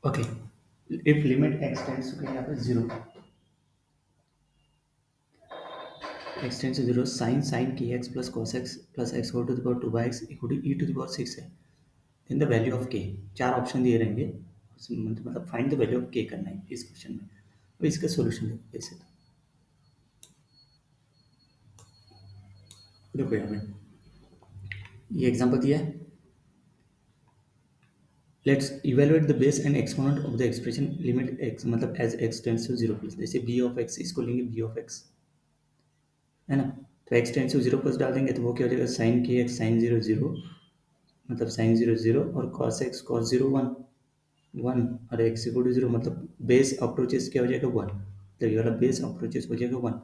Okay, if limit extends to यहाँ पे zero, extends to zero, sign के x plus x whole to the power two by x equal to e to the power six है in the value of के। चार option दिए रहेंगे, मतलब find the value of के करना है इस क्वेश्चन में। अब इसका सॉल्यूशन देखो कैसे। तो देखो यहाँ पे ये एग्जांपल दिया है। Let's evaluate the base and exponent of the expression limit x मतलब as x tends to zero plus, जैसे बी ऑफ एक्स, इसको लेंगे बी ऑफ एक्स, है ना। तो x tends to zero plus डाल देंगे तो वो क्या हो जाएगा, साइन के एक्स साइन जीरो जीरो, मतलब साइन जीरो जीरो, और cos x cos zero one one, और एक्स इक्वल टू जीरो, मतलब बेस अप्रोचेस क्या हो जाएगा वन, तो ये वाला बेस अप्रोचेस हो जाएगा वन।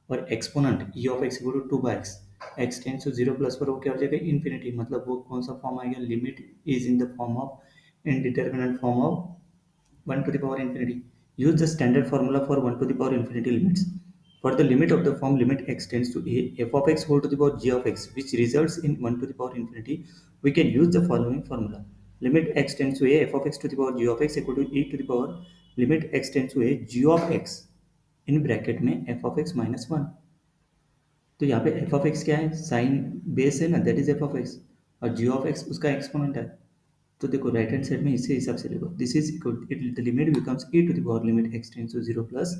और exponent e of x equal to two by x, x tends to zero plus पर वो क्या हो जाएगा, इन्फिनिटी, मतलब वो कौन सा फॉर्म आएगा, limit is in the form of indeterminate form of 1 to the power infinity. Use the standard formula for 1 to the power infinity limits. For the limit of the form limit x tends to a f of x whole to the power g of x, which results in 1 to the power infinity, we can use the following formula. Limit x tends to a f of x to the power g of x equal to e to the power limit x tends to a g of x in bracket में f of x minus 1। तो यहाँ पे f of x क्या है, sign base है ना, that is f of x, और g of x उसका एक्सपोनेंट है। तो देखो राइट हैंड साइड में इसी हिसाब से लिखो, this is equal the limit becomes e to the power limit x tends to 0 plus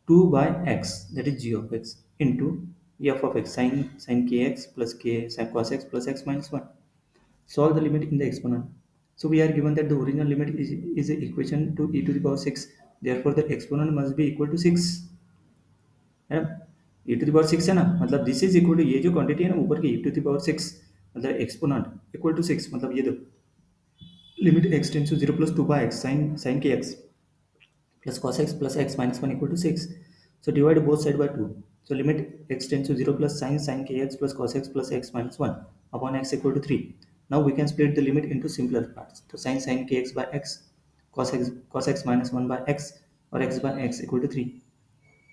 2 by x that is g of x into f of x sin kx plus k sin cos x plus x minus 1. Solve the limit in the exponent. So we are given that the original limit is a equation to e to the power 6. Therefore the exponent must be equal to 6, है ना। e to the power 6 है ना, मतलब this is equal to ये जो quantity है ना ऊपर की e टू द पावर 6, मतलब एक्सपोनेंट इक्वल टू 6, मतलब ये देखो limit x tends to 0 plus 2 by x sin के x plus cos x plus x minus 1 equal to 6. So divide both side by 2. So limit x tends to 0 plus sin kx plus cos x plus x minus 1 upon x equal to 3. Now we can split the limit into simpler parts. So sin kx by x, cos x minus 1 by x, और x by x equal to 3,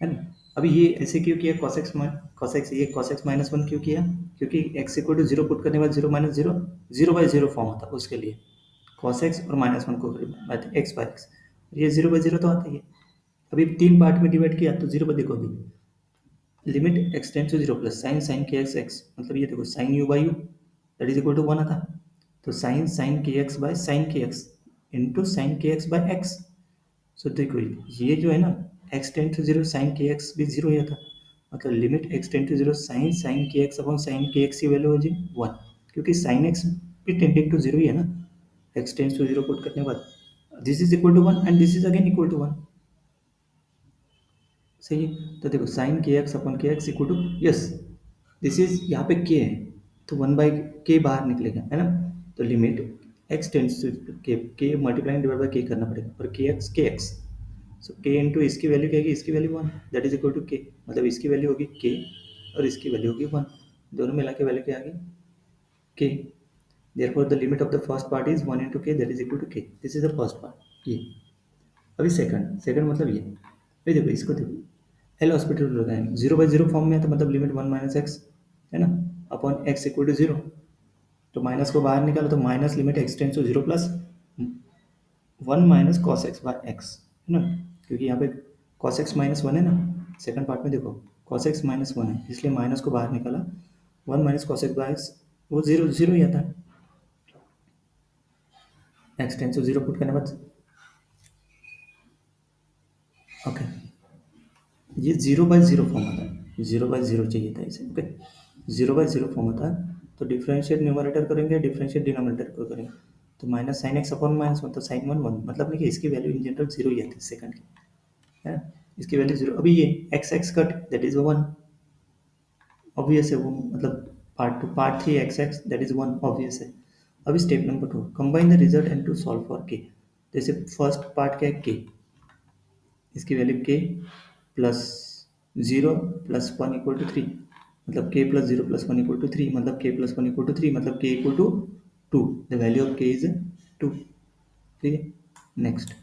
है ना। अभी ये ऐसे क्यों किया, cos x minus one क्यों किया, क्योंकि x equal to zero put करने के बाद zero minus zero, zero by zero form होता है उसके लिए cos x और माइनस वन को एक्स बाय एक्स, ये जीरो बाई जीरो तो आता ही है। अभी तीन पार्ट में डिवाइड किया तो जीरो पर देखो, अभी limit x tends to zero plus sine के एक्स एक्स, मतलब ये देखो sine u by u that is equal to one आता, तो साइन के एक्स बाय साइन के एक्स इंटू साइन के एक्स बाय एक्स। सो देखो ये जो है ना x tends to zero sign के एक्स भी जीरो ही था, मतलब limit x tends to zero sign के एक्स अपॉन साइन के एक्स की वैल्यू हो जाएगी वन, क्योंकि साइन एक्स भी टेंडिंग टू जीरो ही है ना, x tends to zero put करने के बाद this is equal to one and this is again equal to one, सही है। तो देखो साइन के x upon k x equal to, yes this is यहाँ पे के है तो वन बाई के बाहर निकलेगा, है ना। तो लिमिट एक्स टेंस टू के मल्टीप्लाइंग डिवाइड बाई के करना पड़ेगा, और के एक्स, सो के इंटू इसकी वैल्यू क्या है, इसकी value one that is equal to k, मतलब इसकी वैल्यू होगी के और इसकी वैल्यू होगी वन, दोनों मिला के वैल्यू क्या आ गई के। Therefore the limit of the first part is one into के दैट इज इक्वल टू के, this is the first part ये। अभी सेकंड मतलब ये देखो इसको देखो, एल हॉस्पिटल लगाएंगे जीरो बाई जीरो फॉर्म में है तो मतलब लिमिट वन माइनस एक्स, है ना, upon x equal to zero, तो माइनस को बाहर निकालो तो minus limit x tends to zero plus one minus cos x by x, है ना, क्योंकि यहाँ पे कॉस एक्स माइनस वन है ना, सेकंड पार्ट में देखो कॉस एक्स माइनस वन है इसलिए माइनस को बाहर निकाला, one minus cos x by x वो जीरो जीरो ही आता है, x tends to zero put करने के बाद ओके, ये जीरो बाई जीरो फॉर्म होता है, जीरो बाई जीरो चाहिए था इसे, okay zero by zero form होता है। तो डिफरेंशिएट न्यूमरेटर करेंगे, डिफरेंशिएट डिनोमिनेटर को करेंगे, तो minus sine x upon minus one, तो साइन वन वन, मतलब नहीं कि इसकी वैल्यू इन जनरल जीरो ही आती है सेकंड की, है ना, इसकी वैल्यू जीरो। अभी ये x x cut that is one, obvious है वो, मतलब part two part three x x that is one, obvious है। अभी step number two, combine the result and to solve for k. जैसे फर्स्ट पार्ट क्या है के, इसकी value k plus zero plus one equal to three, मतलब k plus zero plus one equal to three, मतलब k plus one equal to three, मतलब k equal to two, the value of k is two, ठीक है। Next